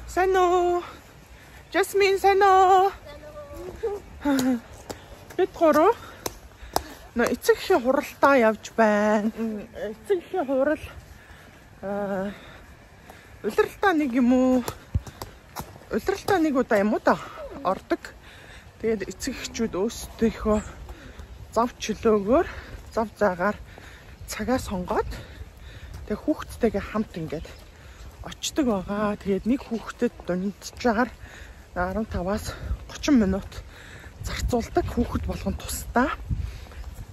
Сано. Jasmine сано. Бид гурав эцэг эхээ хуралдаа явж байна. Эцэг эхээ хурал улиралдаа нэг юм уу? Улиралдаа нэг удаа юм уу та ордог. Тэгээд эцэг эхчүүд өөрсдийнхөө зав чөлөөгөөр зав заагаар цагаа сонгоод тэгээд хүүхдтэйгээ хамт ингээд очдог байгаа. Тэгээд нэг хүүхдэд дунджаар 15-аас 30 минут зарцуулдаг хүүхэд болгон тусдаа.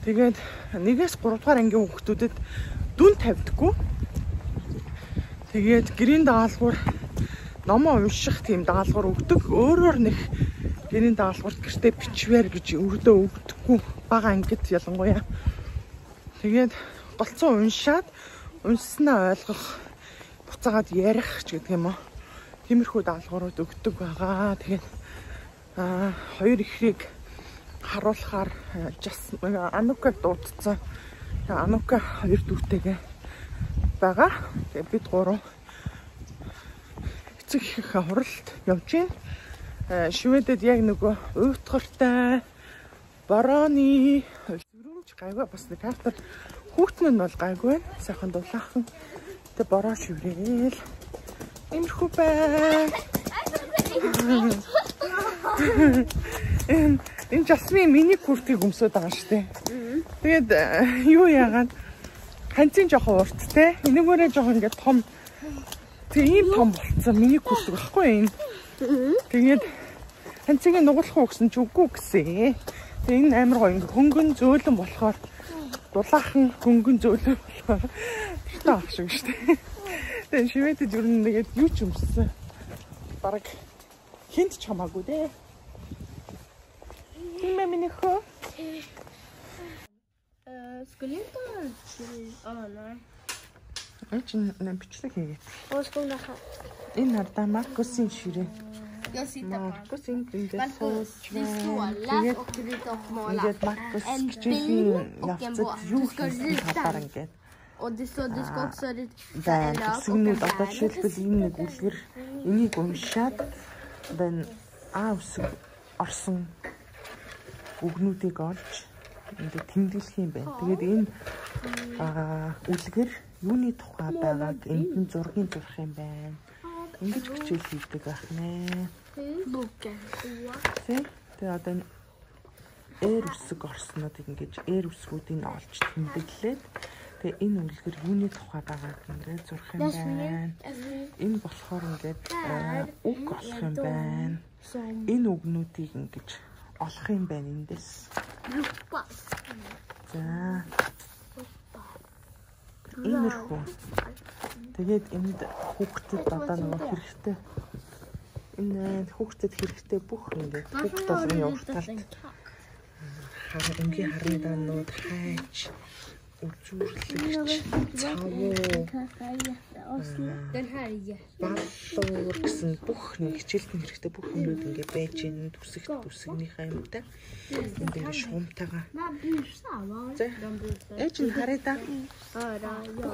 Тэгээд 1-ээс 3 дугаар ангийн хүүхдүүдэд дүн тавьдаггүй. Тэгээд гэрийн даалгавар номоо унших тийм даалгавар өгдөг. Өөрөөр нэг гэрийн даалгавар гэртээ бичвэр гэж өрдөө өгдөггүй бага ангид ялангуяа. Тэгээд голцоо уншаад унсснаа ойлгох, буцаагаад ярих ч гэдэг юм уу. Тиймэрхүү даалгаврууд өгдөг байгаа. Тэгээд хоёр ихрийг харуулахаар Анукаг дуудсан. Анука хоёр дүүтэйгээ байгаа. Тэгээд бид гурав эцэг эхийнхээ хуралд явж байна. Шведэд яг нөгөө уйтгартай борооны зүрхэмж гайгүй бас нэг автор хүүхдэн нь бол гайгүй байна. Сайхан дулаахан. Тэгээд бороо шиврээл. Имэрхүү бай. Энэ Jasmine миний куртгийг өмсөд байгаа шүү дээ. Тэгээд юу яагаад ханцын жоохон урт те. Энэгээрээ жоохон ингээд том. Тэгээ ийм том болцсон миний куртэг байхгүй энэ. Тэгээд ханцыг нугалах уу гэсэн ч үгүй гэсэн. Тэгээ энэ амар гоё ингээд хөнгөн зөөлөн болохоор дулаахан хөнгөн зөөлөн болохоор таа ах шиг шүү дээ. Тэгээ шивэдэд юу нэгээд юу ч өмссөн. Бараг хинт ч хамаагүй дээ. Минийхөө скулинтон аа эчин бичлэг хийгээд. Оскондах. Энэ хардаа Маркусын ширээ. Ясита. Маркусын ингээд Маркус вisualas och ингээд Маркус хичээлийн явцад юу хийх талаар ингээд. Och det ska också Сүүнүүд одоо жишээлбэл энэ нэг үлгэр энийг уншаад then орсон үгнүүдийг олж ингээд тэмдэглэх юм байна. Тэгээд энэ үлгэр юуны тухай байгааг энд нь зургийн зурх юм байна. Ингэж хичээл хийдэг байх нэ. Тэгээд одоо эр үсэг орснууд ингэж эр үсгүүдийг олж тэмдэглээд тэгээ энэ үлгэр юуны тухай байгааг ингээд зурх юм байна. Энэ болохоор ингээд үг олох юм байна. Энэ үгнүүдийг ингэж олох юм байна эндээс. За. Иймэрхүү. Тэгээд энд хүүхдэд одоо нэг хэрэгтэй. Энэ хүүхдэд хэрэгтэй бүх ингээд хүүхд болгоны урталт энгийн харны данууд хайж үзүүрлэгч цавуу баллуур гэсэн бүх нэг хичээлтэн хэрэгтэй бүх юмнууд ингээд байж энэ төсөгнийхээ юмтай энд ингээд шуумтайгаа за ээж нь хараа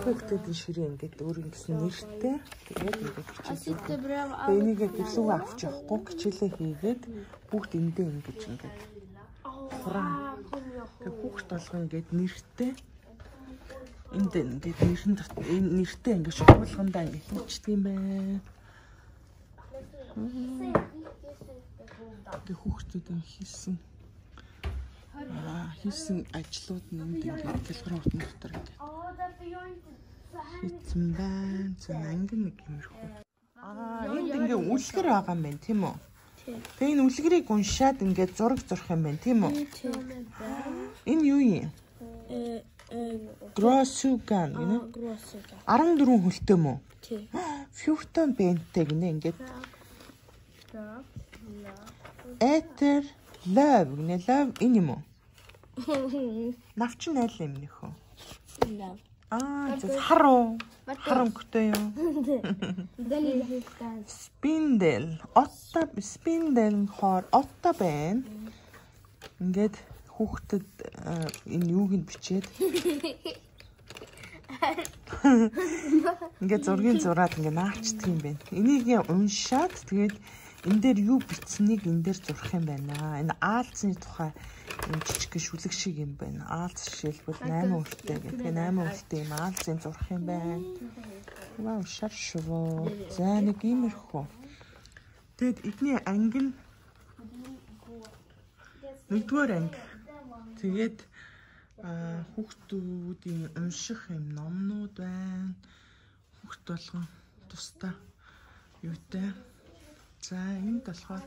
хүүхдүүдийн ширээ ингээд өөр ингэсэн нэртэй тэгээд ингээд хичээлээ энийг гэрлүү авч явахгүй хичээлээ хийгээд бүгд эндээ ингэж ингээд хураа тэгээд хүүхд болгоо ингээд нэртэй энд ингээд нэртэй ингээд шугуулгандаа ингээд хийчихдэг юм байна. Тэгээд хүүхдүүдийн хийсэн ажлууд нь энд ингээд гэлбэрүүд дотор ингээд хийсэн байна. Зөв анги нэг юмрхүү. Энд ингээд үлгэр байгаа юм байна тийм үү? Тэгээ энэ үлгэрийг уншаад ингээд зураг зурх юм байна тийм үү? Энэ юу юм? Гроссуган гинэ. 14 хөлтэй мө. Тий. 14 бэнтэй гинэ ингээд. Этер love гинэ love энэ юм уу? Навч найл юм нөхөө. Зөв харуу. Харамгтай юу? Спиндел. Спиндел хоор отто байна. Ингээд хүүхдэд энэ юуг нь бичээд Ингээд зургийг зураад ингээд наачдаг юм байна. Энийг уншаад тэгээд энэ дээр юу бичсэнийг энэ дээр зурах юм байна. Энэ аалзны тухай энэ жижиг шүлэг шиг юм байна. Аалз жишээлбэл 8 үлтэй гэх. Тэгээ 8 үлтэй юм аалзын зурах юм байна. Вау, шар шүү. За нэг иймэрхүү. Тэгэд эдний анги нь 1-р анги. Тэгээд хүүхдүүдийн унших юм номнууд байна. Хүүхд болгон тусдаа юутай. За энд болохоор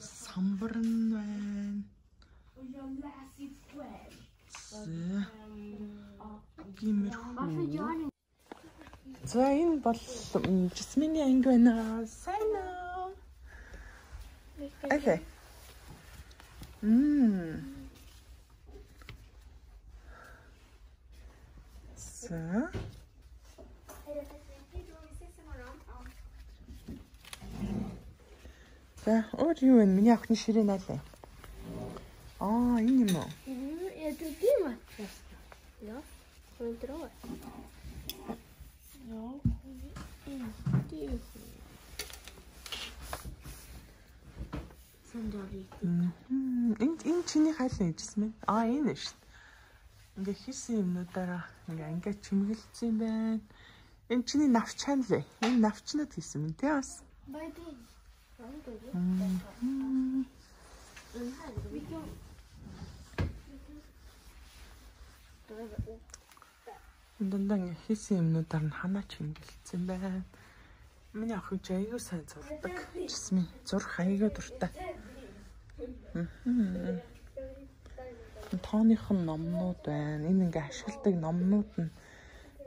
самбарн байна. За энэ бол Жасмины анги байна. Сайн уу? Окей. За. За, өөр юу вэ? Миний охины ширээ наалаа. Энэ юм уу? Это Дима. Ja, får inte dra. Ja, inte. Энэ чиний хайлаа гэжсэн мэн. Энэ шүү дээ. Ингээ хийсэн юмнуудаараа ингээ чимгэлцсэн юм байна. Энэ чиний навчаан лээ. Энэ навчнууд хийсэн мэн тий бас. Дандаа ингээ хийсэн юмнуудаар нь ханаа чимгэлцсэн байна. Миний охин ч аягүй сайн зурдаг. Жасмин зурх аягүй дуртай. Тооных нь номнууд байна. Энэ ингээ ашигладаг номнууд нь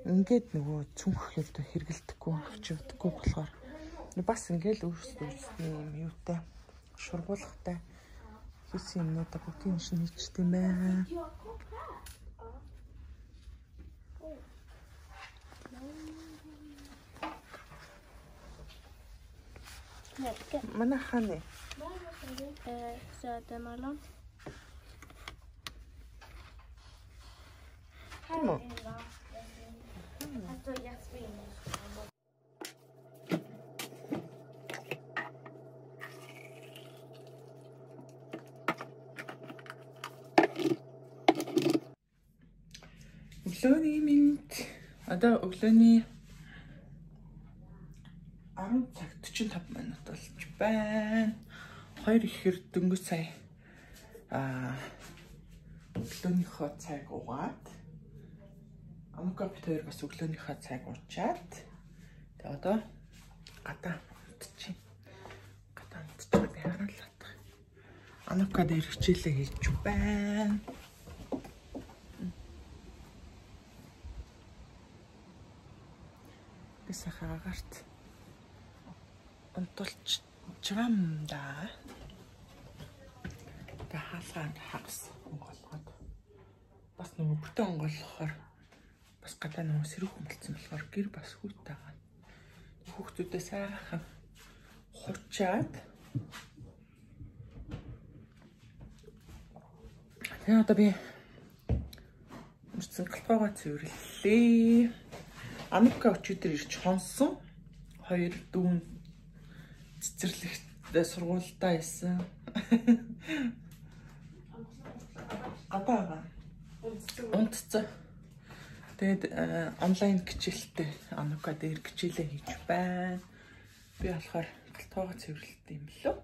ингээд нөгөө цүнх хэрэгэлдэхгүй авч явдаггүй болохоор бас ингээл өөрсдөө юм юутай шургуулгатай хийсэн юмнуудаа бүгдийн шин хийчихдээ юм байна. Манай ханы Södermanland. Hallo. Alltså Jasmin. Өглөөний минут. Одоо өглөөний 10 цаг 45 минут болж байна. 2 ихэр дөнгөж сая өглөөнийхөө цайг угаад Анука бит хоёр бас өглөөнийхөө цайг уучаад тэгээ одоо гадаа унтчих. Гадаа унтчих би хараалаад. Анука дээр хичээлээ хийж байна. Тэсахаарт онтолч чам да. Та хаалгаанд хагас онголгоод бас нөгөө бүтэн онголгохоор бас гадаа нөгөө сэрүүх өмөлцсөн болохоор гэр бас хүүтэйгаа хүүхдүүдээ сайхан хурчаад тэгээ одоо би мөрцөн галбагаа цэвэрлээ. Анука өчигдөр ирж хонсон. 2 дүүн цэцэрлэгт сургуультай байсан. Гадаа унтцсан. Тэгээд онлайн хичээлтэй Анука дээр хичээлээ хийж байна. Би болохоор галтгоогоо цэвэрлэдэг юм лөө.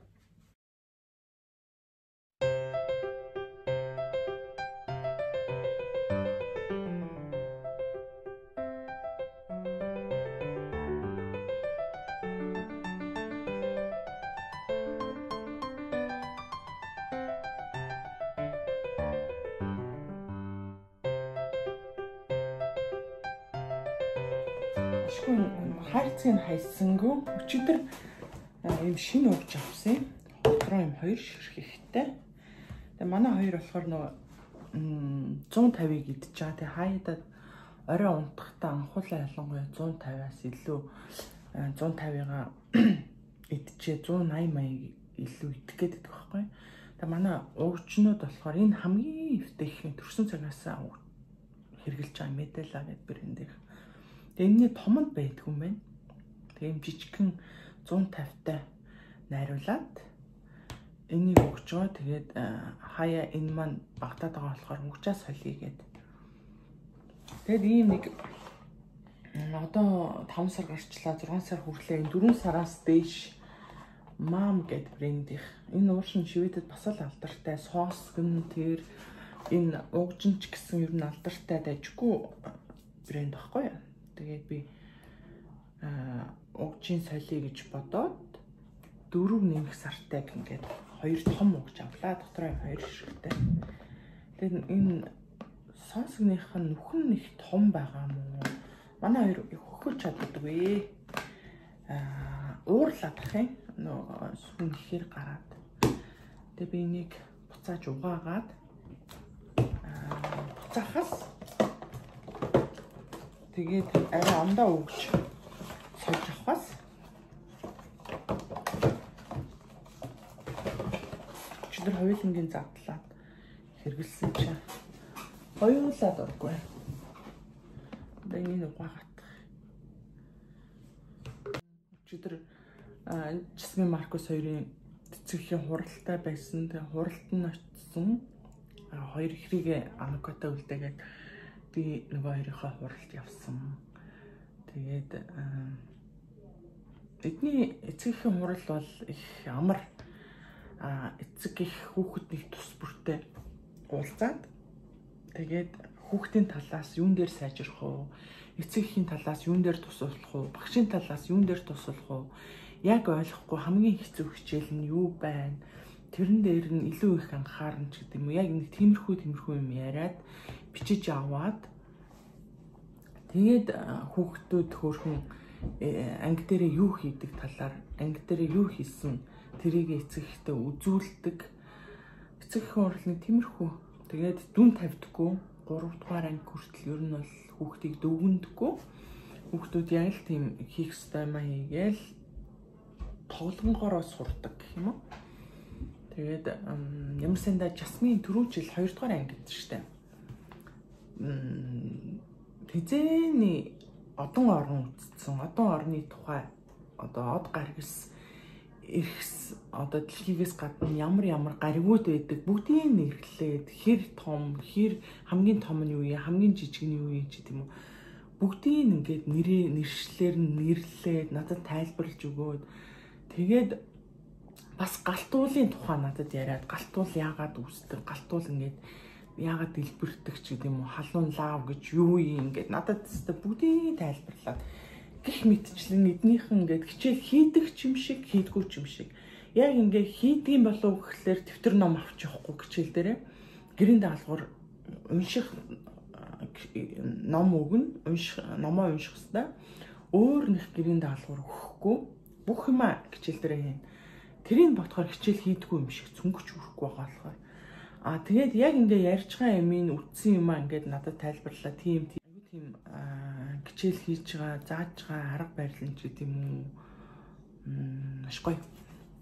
Хайрцгийг хайсангүй өчигдөр юм шинэ ууж авсан. Хотроо юм 2 ширхэгтэй. Тэгээ манай хоёр болохоор нөгөө 150-ыг идчихэж байгаа. Тэгээ хаяадад орой унтахтаа анхуулаа ялангуяа 150-аас илүү 150-га идчихээ 180-80 илүү идэх гээд байдаг байхгүй. Тэгээ манай уугчнууд болохоор энэ хамгийн эвтэйхэн төрсөн цагаас хэрглэж байгаа Medela гэдэг брэндийнх. Тэгээ энэний томд байдгүй юм байна. Тэгээ юм жижигхэн 150-тай найруулад энийг өгч байгаа. Тэгээд хаяа энэ маань багтаад байгаа болохоор мөчөөс солиё гэдэг. Тэгээд ийм нэг одоо 5 сар гарчлаа, 6 сар хүрлээ. Энэ 4 сараас дээш Mom гэдэг брэндийнх. Энэ ууршин Шведэд бас л алдартай. Соос гэн тэр энэ угжинч гэсэн ер нь алдартай дажгүй брэнд баггүй. Тэгээд би угжийн солиё гэж бодоод 4 нэмэх сартай ингээд 2 том угж авлаа. Дотроо 2 ширхтэй. Тэгээд энэ сонсгных нь нүхэн их том байгаа мó. Манай хоёр хөхөж чаддаггүй. Уурлаад ах юм. Сүн ихээр гараад. Тэгээ би энийг буцааж угаагаад буцаахаас тэгээд арай амдаа өгч сольж авахаас өчигдөр хоёулангийн завдлаад хэрэгэлсэн чинь хоёулаад оргүй. Тэгээд энэ угаагаад өчигдөр Жасмин Маркус хоёрын цэцгийн хуралтай байсан. Тэгээ хуралд нь очсон. Хоёр ихрийгээ анакота үлдээгээд би нөгөө хоёрынхаа хуралд явсан. Тэгээд эдний эцгийн хурал бол их амар эцэг их хүүхэд нэг тус бүртээ уулзаад тэгээд хүүхдийн талаас юун дээр сайжрах уу, эцгийн талаас юун дээр тусалах уу, багшийн талаас юун дээр тусалах уу, яг ойлгохгүй хамгийн хэцүү хичээл нь юу байна, тэрэн дээр нь илүү их анхаарна ч гэдэг юм уу. Яг нэг тиймэрхүү юм яриад бичиж аваад тэгээд хүүхдүүд хөөрхөн анги дээрээ юу хийдэг талаар, анги дээрээ юу хийсэн тэрийг эцэгтэй үзүүлдэг. Эцэгхэн урал нэг тиймэрхүү. Тэгээд дүн тавьдаггүй. 3 дугаар анги хүртэл ер нь бол хүүхдийг дөвгөндөггүй. Хүүхдүүд яг л тийм хийх ёстой юм хийгээл тоглонгороо сурдаг гэх юм уу. Тэгээд ямар сандаа Жасмин түрүү жил 2 дугаар анги гэдэг штэ. Тэзэний одон орон үзсэн. Одон орны тухай одоо од гаргис эрхс одоо дэлхийгээс гадна ямар гаригуд байдаг бүгдийг нэрлээд хэр том, хэр хамгийн том нь юу, хамгийн жижиг нь юу ч гэдэм үү. Бүгдийг ингээд нэршлэр нэрлээд надад тайлбарлаж өгөөд тэгээд бас галтуулын тухай надад яриад галтуул яагаад үүсдэг, галтуул ингээд яагаад дэлбэрдэг ч гэдэм үү, халуун лав гэж юу юм ингээд надад бүгдийг тайлбарлаад гэх мэтчлэн эднийхэн ингээд хичээл хийдэг ч юм шиг, хийдгүй ч юм шиг. Яг ингээд хийдгийм болов гэхлээр дэвтэр ном авч явахгүй хичээл дээрээ гэрийн даалгавар унших ном өгнө, номоо унших хэвээр өөр нэг гэрийн даалгавар өгөхгүй бүх юм хичээл дээрээ хийн. Тэрийг бодохоор хичээл хийдгүй юм шиг цөнгөч өрөхгүй байгаа болохоор. Тэгээд яг ингээд ярьж байгаа юмыг үтсэн юм ингээд надад тайлбарлаа. Тийм хичээл хийж байгаа, зааж байгаа арга барил нь ч гэдэм үү. Маш гоё.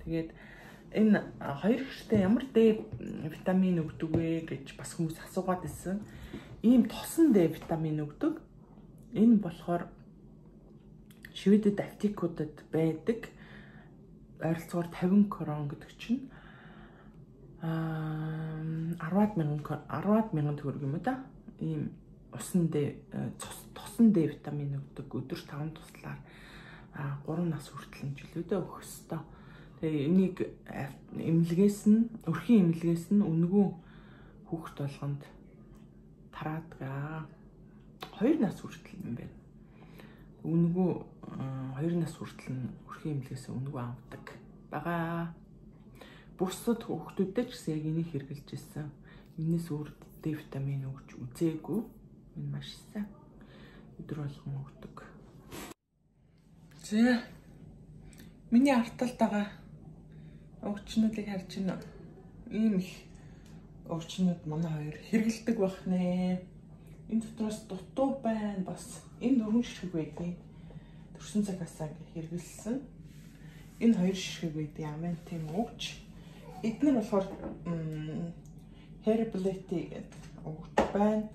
Тэгээд энэ хоёр гэртээ ямар D витамин өгдөг вэ гэж бас хүмүүс асуугаад байсан. Ийм тосон D витамин өгдөг. Энэ болохоор Шведэд аптекуудад байдаг. Ойролцоогоор 50 крон гэдэг чинь 10,000 төгрөг юм да. Ийм тосон D витамин өгдөг. Өдөр 5 туслаар 3 нас хүртэл жилүүдээ өгөх ёстой. Тэгээ энийг эмнэлгээс нь, өрхийн эмнэлгээс нь үнгүү хүүхэд болгонд тараадаг. 2 нас хүртэл юм байна. Үнгүү 2 нас хүртэл өрхийн эмнэлгээс үнгүү авдаг байгаа. Бусад хүүхдүүдэд ч гэсэн яг энийг хэрэгжилж ирсэн. Энэс өөр D витамин өгч үзээгүй. Энэ маш сайн. Өдөр болгон өгдөг. За. Миний арталт байгаа өвчнүүдийг харж байна. Ийм их өвчнүүд манай хоёр хэрэгэлдэг байх нэ. Энэ дотроос дутуу байна бас. Энэ 4 ширхэг байдгийг төрсөн цагаасаа хэрэгэлсэн. Энэ 2 ширхэг байдгийг амантын өгч. Эдгээр болохоор Herbalife гэдэг өгч байна.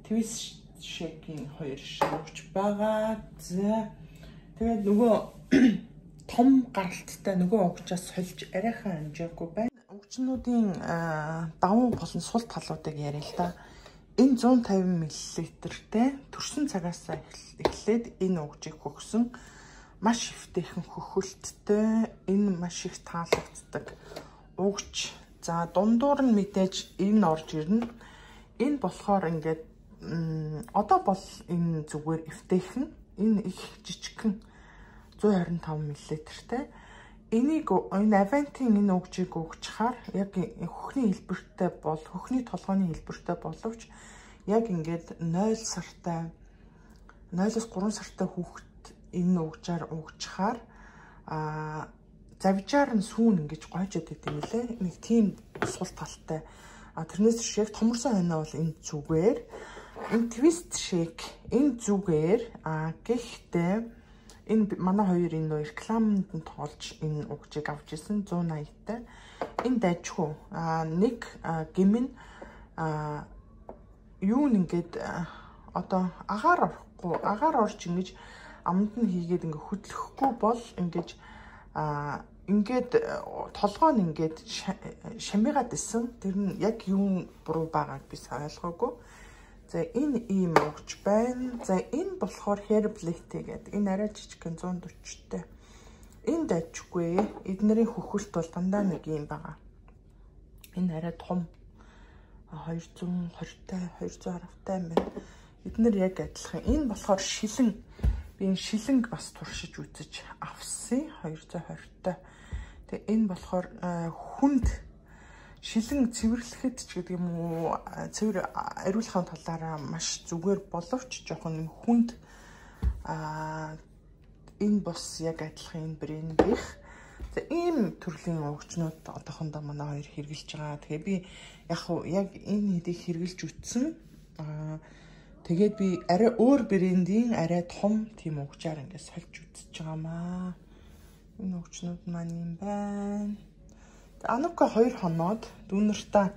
Твис Shake-ийн 2 шиг өгч байгаа. За тэгээд нөгөө том гаралттай нөгөө угчаас сольж арайхан амжаагүй байна. Угчнуудын давуу болон сул талуудыг яриа л да. Энэ 150 мл-тэй төрсөн цагаас эхлээд энэ угчийг хөгсөн маш эвтэйхэн хөхөлттэй, энэ маш их таалагддаг угч. За дундуур нь мэдээж энэ орж ирнэ. Энэ болохоор ингээд одоо бол энэ зүгээр эвтэйхэн, энэ их жижигхэн 125 мл-тэй. Энийг энэ Avanti-ийн энэ угчийг өгчхаар яг хөхний хэлбэртэй бол хөхний толгойн хэлбэртэй боловч яг ингээд 0 сартай 0-3 сартай хүүхэд энэ угчаар өгчхаар завжаар нь сүүн ингэж гойжод идэв юм лээ. Нэг тийм сул талтай. Тэрнээс шиг томорсон хойноо бол энэ зүгээр. Энэ twist shake энэ зүгээр. Гэхдээ энэ манай хоёр энэ рекламанд тоолж энэ угчийг авч исэн 180-тай. Энэ дайчгүй. Нэг гэмн юу нэгээд одоо агаар орж ингэж амд нь хийгээд ингээ хөдлөхгүй бол ингэж ингээд толгой нь ингээд шамигаад исэн. Тэр нь яг юу буруу байгааг би ойлгоогүй. За энэ ийм угч байна. За энэ болохоор hair plate гэдэг. Энэ арай жижиг 140-тэй. Энэ дайчгүй. Эднэрийн хөхөлт бол дандаа нэг юм байгаа. Энэ арай том 220-тай 210-тай юм байна. Эднэр яг адилхан. Энэ болохоор шилэн. Би энэ шилэнг бас туршиж үзэж авсан 220-тай. Тэгээ энэ болохоор хүнд шилэн цэвэрлэхэд ч гэдэг юм уу цэвэр ариулахын талаараа маш зүгээр боловч жоохон хүнд энэ бос яг адилхан энэ брэндийнх. За ийм төрлийн угчнууд одоохондоо манай хоёр хэрэгжилж байгаа. Тэгээ би яг энэ хэдийг хэрэгжилж үтсэн. Тэгээд би арай өөр брэндийн арай том тийм угчаар ингээд сольж үзэж байгаамаа. Энэ угчнууд маань юм байна. Анука 2 хоноод дүүнэртээ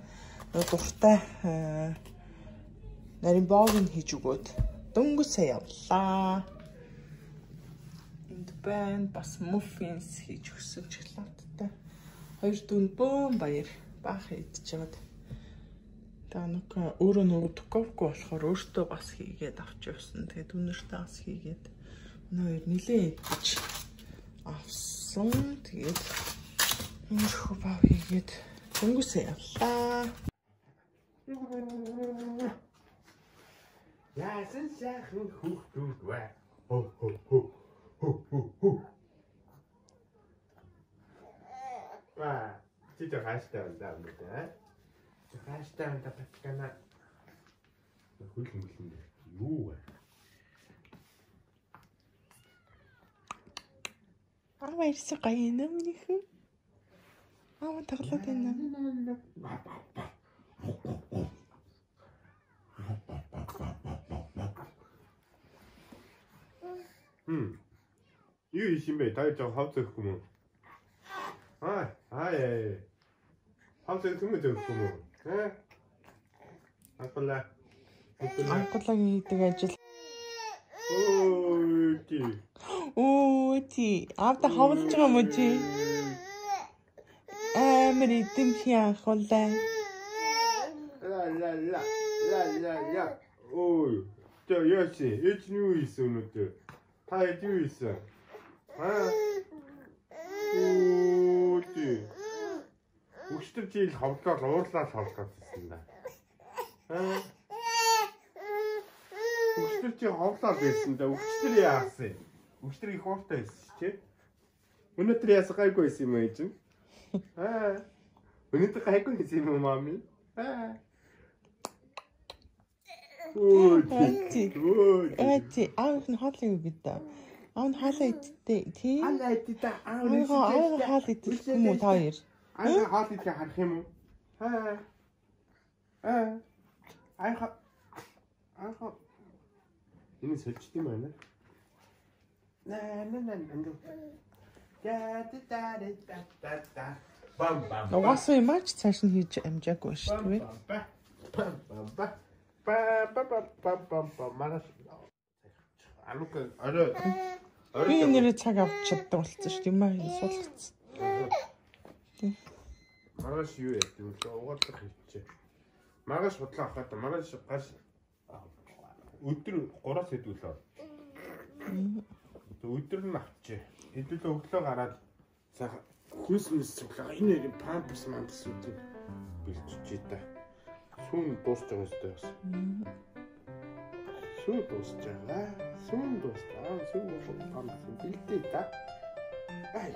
дуртай нарийн боог хийж өгөөд дөнгөсөө явлаа. Энд байна бас muffins хийж өгсөн шоколадтай. 2 дүүн бөөм баяр баах идчихэж байгаад. Тэгээ Анука өөрөө нөгөө духовку болохоор өөртөө бас хийгээд авч явсан. Тэгээ дүүнэртээ бас хийгээд өнөө нилээ идэж авсан. Тэгээд энэ бав хийгээд дөнгөсөө явлаа. Яасан сайхан хүүхдүүд бай. Хо. Чи хааштай байна даа. Хааштай байна батгана. Хөлмөлн юу вэ? Ирсэн гоё юм нөхөн. Таглаад байна. Юу юм бэ? Та жоо хавцах юм уу? Хавцах юм уу? Анхлагийн хийдэг ажил. Ти. Авта хавлж байгаа юм уу чи? Амар идэвхий анхуулаа. Ла. Ой. Тэ яач юу хийсэн өнөөдөр? Та юу хийсэн? Ти. Өчтөр чи ил хавлаад уурлаад хавлаадсан да. Өчтөр чи хавлаад байсан да. Өчтөр яасан? Өчтөр их хууртай байсан чи. Өнөөдөр яасан гайгүй байсан юм ээ чинь. Өнөөдөр гайгүй байсан юм уу мами? Ти аав нь хоолыг өгдөө. Аав нь хаалаа идтээ тий. Хаалаа идтээ аав нь хаалаа идэх юм уу та хоёр? Аав хаалаа идэх харах юм уу? Энэ сэлчт юм байна. Угаасаа ямаач цааш нь хийж амжаагүй шүү дээ. Маргааш анука орой Би нэрээ цаг авч чаддаг болсон шүү дээ. Юмаа суулгацсан. Маргааш юу яадаг вэ? Угаалгах хийчихэ. Маргааш бодлоо авах та. Маргааш гаш өдөр 3-аас хэдүүлээ. Өдөр нь авчээ. Хэдүүлээ өглөө гараад сайхан хүнс цуглаа. Энэ памперс үүдийг бэлчиж та. Сүүн дуусч байгаа өстэй бас. Сүүн дуусч байгаа. Сүүн памперс бэлдээ та. Ай.